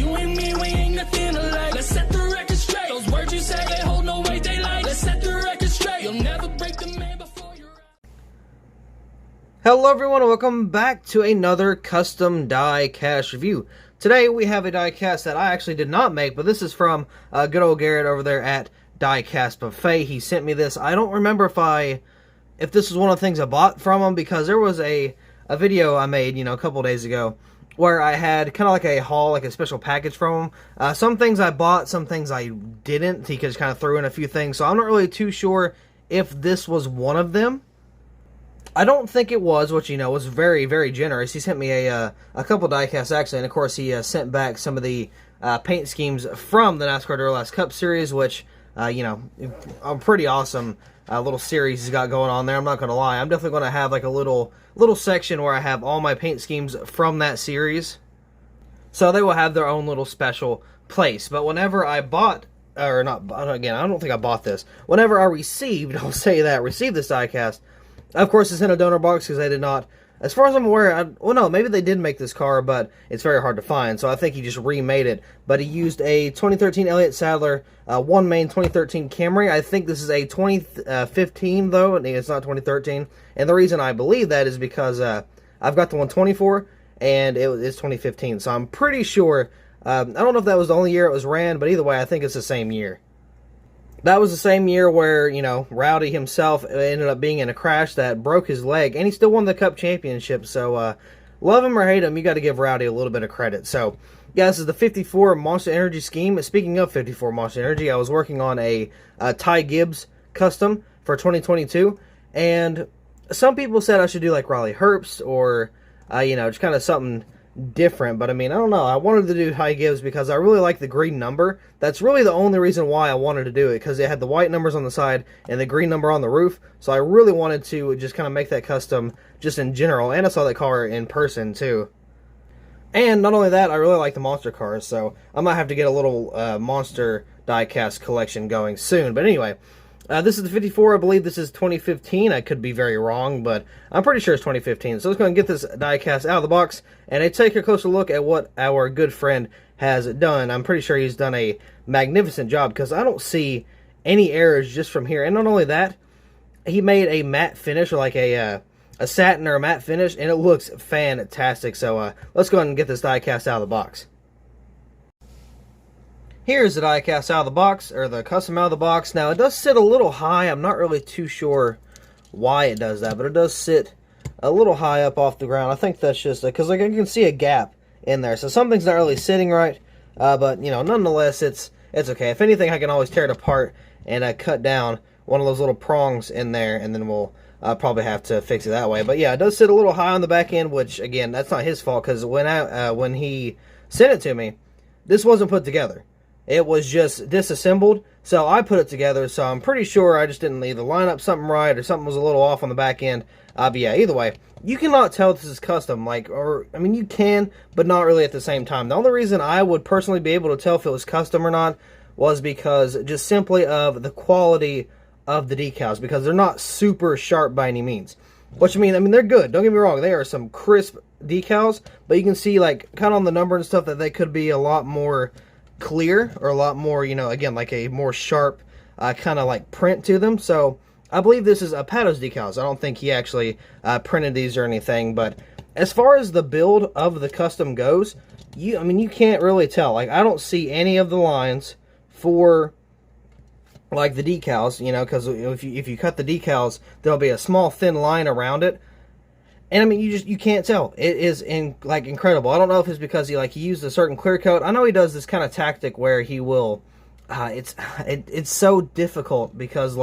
You and me, we ain't nothing alike. Let's set the record straight. Those words you say, they hold no weight, they like. Let's set the record straight. You'll never break the man before you're out. Hello everyone, and welcome back to another custom die cast review. Today we have a die cast that I actually did not make, but this is from good old Garrett over there at Diecastbuffet. He sent me this. I don't remember if this was one of the things I bought from him, because there was a video I made, a couple days ago, where I had kind of like a haul, like a special package from him. Some things I bought, some things I didn't. He just kind of threw in a few things, so I'm not really too sure if this was one of them. I don't think it was, which, was very, very generous. He sent me a couple diecasts, actually, and of course he sent back some of the paint schemes from the NASCAR Duralast Cup Series, which, a pretty awesome little series he's got going on there. I'm not going to lie. I'm definitely going to have like a little section where I have all my paint schemes from that series. So they will have their own little special place. But whenever I bought, or not, again, I don't think I bought this. Whenever I received, I'll say that, received this diecast, of course, it's in a donor box because they did not, as far as I'm aware, well, no, maybe they did make this car, but it's very hard to find, so I think he just remade it. But he used a 2013 Elliott Sadler, one main 2013 Camry. I think this is a 2015, though, and it's not 2013. And the reason I believe that is because I've got the 124, and it's 2015, so I'm pretty sure, I don't know if that was the only year it was ran, but either way, I think it's the same year. That was the same year where, Rowdy himself ended up being in a crash that broke his leg, and he still won the Cup Championship, so, love him or hate him, you got to give Rowdy a little bit of credit. So, yeah, this is the 54 Monster Energy scheme. Speaking of 54 Monster Energy, I was working on a Ty Gibbs custom for 2022, and some people said I should do, like, Riley Herbst, or, just kind of something different, but I don't know. I wanted to do Ty Gibbs because I really like the green number. That's really the only reason why I wanted to do it, because it had the white numbers on the side and the green number on the roof, so I really wanted to just kind of make that custom just in general, and I saw that car in person too. And not only that, I really like the monster cars, so I might have to get a little monster diecast collection going soon. But anyway, this is the 54. I believe this is 2015. I could be very wrong, but I'm pretty sure it's 2015. So let's go and get this diecast out of the box and take a closer look at what our good friend has done. I'm pretty sure he's done a magnificent job, because I don't see any errors just from here. And not only that, he made a matte finish, or like a satin or a matte finish, and it looks fantastic. So let's go ahead and get this diecast out of the box. Here's the diecast out of the box, or the custom out of the box. Now, it does sit a little high. I'm not really too sure why it does that, but it does sit a little high up off the ground. I think that's just because, like, I can see a gap in there. So something's not really sitting right, but, nonetheless, it's okay. If anything, I can always tear it apart and cut down one of those little prongs in there, and then we'll probably have to fix it that way. But, yeah, it does sit a little high on the back end, which, again, that's not his fault, because when he sent it to me, this wasn't put together. It was just disassembled, so I put it together, so I'm pretty sure I just didn't either line up something right, or something was a little off on the back end. But yeah, either way, you cannot tell this is custom, you can, but not really at the same time. The only reason I would personally be able to tell if it was custom or not was because just simply of the quality of the decals, because they're not super sharp by any means. Which, they're good, don't get me wrong, they are some crisp decals, but you can see, like, kind of on the number and stuff, that they could be a lot more clear, or a lot more, again, like a more sharp kind of like print to them. So I believe this is Pato's decals. I don't think he actually printed these or anything, but as far as the build of the custom goes, you can't really tell. Like, I don't see any of the lines for, like, the decals, because if you cut the decals, there'll be a small thin line around it. And you can't tell. It is incredible. I don't know if it's because he used a certain clear coat. I know he does this kind of tactic where he will. It's so difficult because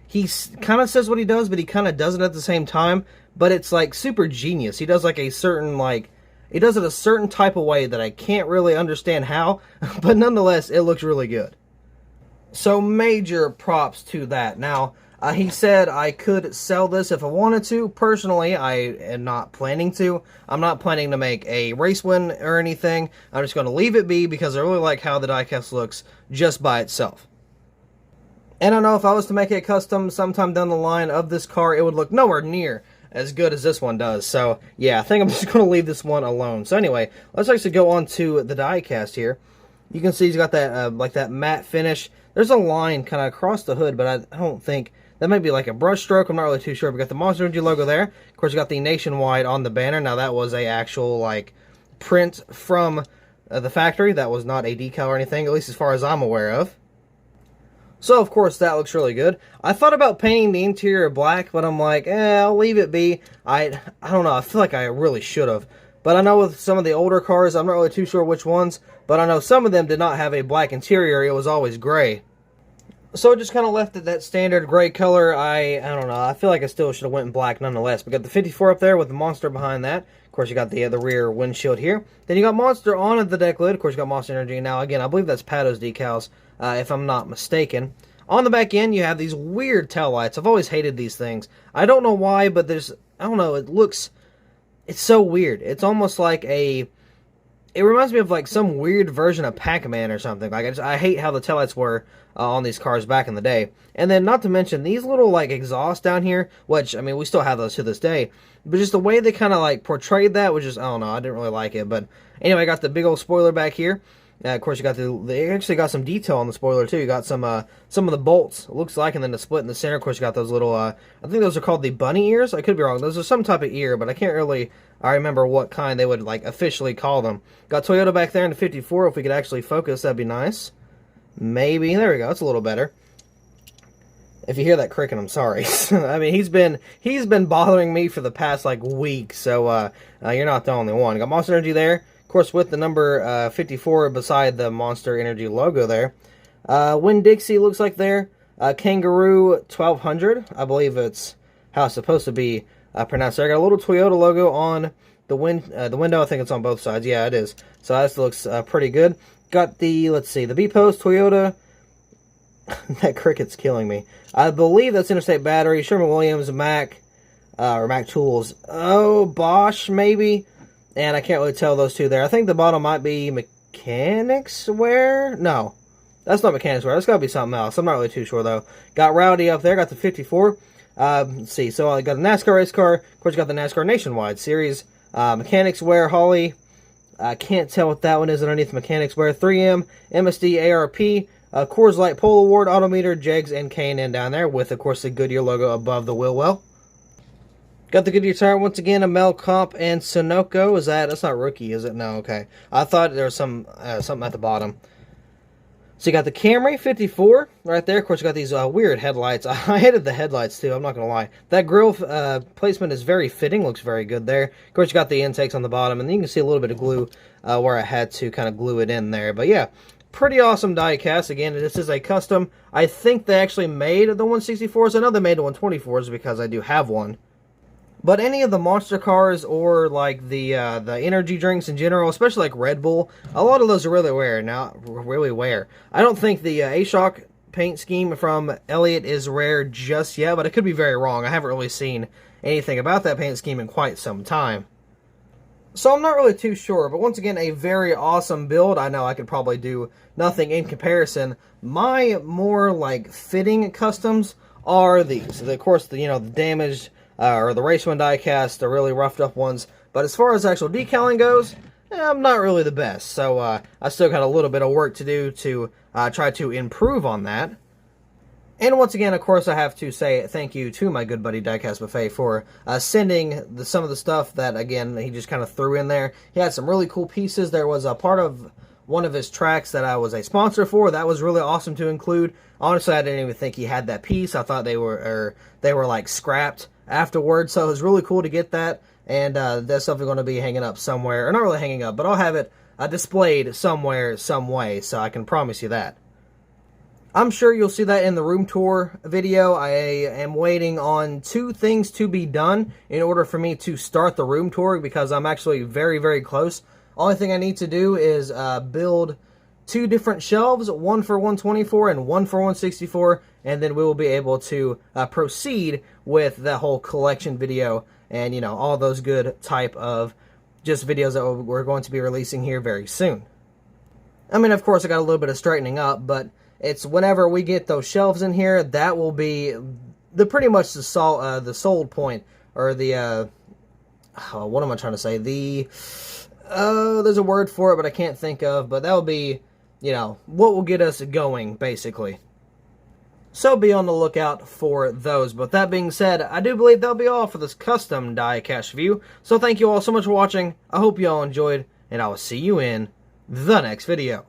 he kind of says what he does, but he kind of does it at the same time. But it's super genius. He does a certain he does it a certain type of way that I can't really understand how, but nonetheless, it looks really good. So major props to that. Now, he said I could sell this if I wanted to. Personally, I am not planning to. I'm not planning to make a race win or anything. I'm just going to leave it be because I really like how the diecast looks just by itself. And I know if I was to make a custom sometime down the line of this car, it would look nowhere near as good as this one does. So, yeah, I think I'm just going to leave this one alone. So, anyway, let's actually go on to the diecast here. You can see he's got that, like that matte finish. There's a line kind of across the hood, but I don't think... That might be like a brush stroke. I'm not really too sure. We got the Monster Energy logo there. Of course, you got the Nationwide on the banner. Now, that was a actual, like, print from the factory. That was not a decal or anything, at least as far as I'm aware of. So, of course, that looks really good. I thought about painting the interior black, but I'm like, I'll leave it be. I don't know. I feel like I really should have. But I know with some of the older cars, I'm not really too sure which ones, but I know some of them did not have a black interior. It was always gray. So it just kind of left it that standard gray color. I don't know. I feel like I still should have went in black nonetheless. We got the 54 up there with the Monster behind that. Of course, you got the rear windshield here. Then you got Monster on the deck lid. Of course, you got Monster Energy. Now, again, I believe that's Pato's decals, if I'm not mistaken. On the back end, you have these weird tail lights. I've always hated these things. I don't know why, but I don't know, it's so weird. It's almost like it reminds me of like some weird version of Pac-Man or something. Like, I hate how the taillights were on these cars back in the day. And then, not to mention, these little, like, exhausts down here, which, I mean, we still have those to this day, but just the way they kind of, like, portrayed that was just, I don't know, I didn't really like it. But, anyway, I got the big old spoiler back here. Of course, you got they actually got some detail on the spoiler, too. You got some of the bolts, it looks like, and then the split in the center. Of course, you got those little, I think those are called the bunny ears. I could be wrong. Those are some type of ear, but I can't really, I remember what kind they would, like, officially call them. Got Toyota back there in the 54. If we could actually focus, that'd be nice. Maybe. There we go. It's a little better. If you hear that cricket, I'm sorry. I mean, he's been bothering me for the past, like, week, so you're not the only one. Got Monster Energy there. Of course, with the number 54 beside the Monster Energy logo there. Winn-Dixie looks like there. Kangaroo 1200. I believe it's how it's supposed to be pronounced there. Got a little Toyota logo on the window. I think it's on both sides. Yeah, it is. So that looks pretty good. Got the, let's see, the B-Post, Toyota. That cricket's killing me. I believe that's Interstate Battery, Sherwin-Williams, Mac, or Mac Tools. Oh, Bosch, maybe? And I can't really tell those two there. I think the bottom might be Mechanics Wear? No, that's not Mechanics Wear. That's got to be something else. I'm not really too sure, though. Got Rowdy up there. Got the 54. Let's see. So I got a NASCAR race car. Of course, you got the NASCAR Nationwide Series. Mechanics Wear, Holly. I can't tell what that one is underneath Mechanics Wear. 3M, MSD, ARP. Coors Light Pole Award, Autometer, Jegs, and K&N down there with, of course, the Goodyear logo above the wheel well. Got the Goodyear tire once again, a Mel Comp and Sunoco. That's not Rookie, is it? No, okay. I thought there was something at the bottom. So you got the Camry 54 right there. Of course, you got these weird headlights. I hated the headlights too, I'm not going to lie. That grill placement is very fitting, looks very good there. Of course, you got the intakes on the bottom, and then you can see a little bit of glue where I had to kind of glue it in there. But yeah, pretty awesome diecast. Again, this is a custom. I think they actually made the 164s. I know they made the 124s because I do have one. But any of the monster cars or like the energy drinks in general, especially like Red Bull, a lot of those are really rare. I don't think the A-Shock paint scheme from Elliott is rare just yet, but I could be very wrong. I haven't really seen anything about that paint scheme in quite some time. So I'm not really too sure, but once again, a very awesome build. I know I could probably do nothing in comparison. My more like fitting customs are these. Of course, the damaged or the Race 1 diecast, the really roughed up ones. But as far as actual decaling goes, I'm not really the best. So I still got a little bit of work to do to try to improve on that. And once again, of course, I have to say thank you to my good buddy Diecastbuffet for sending some of the stuff that, again, he just kind of threw in there. He had some really cool pieces. There was a part of one of his tracks that I was a sponsor for. That was really awesome to include. Honestly, I didn't even think he had that piece. I thought they were like scrapped afterwards, so it was really cool to get that. And that's something going to be hanging up somewhere, or not really hanging up, but I'll have it displayed somewhere, some way, so I can promise you that. I'm sure you'll see that in the room tour video. I am waiting on 2 things to be done in order for me to start the room tour, because I'm actually very, very close. Only thing I need to do is build 2 different shelves, one for 124 and one for 164, and then we will be able to proceed with the whole collection video and, all those good type of just videos that we're going to be releasing here very soon. I mean, of course, I got a little bit of straightening up, but it's whenever we get those shelves in here, that will be pretty much the sold point or the, what am I trying to say? There's a word for it, but I can't think of, but that will be, you know, what will get us going, basically. So be on the lookout for those. But that being said, I do believe that'll be all for this custom diecast review. So thank you all so much for watching. I hope you all enjoyed, and I will see you in the next video.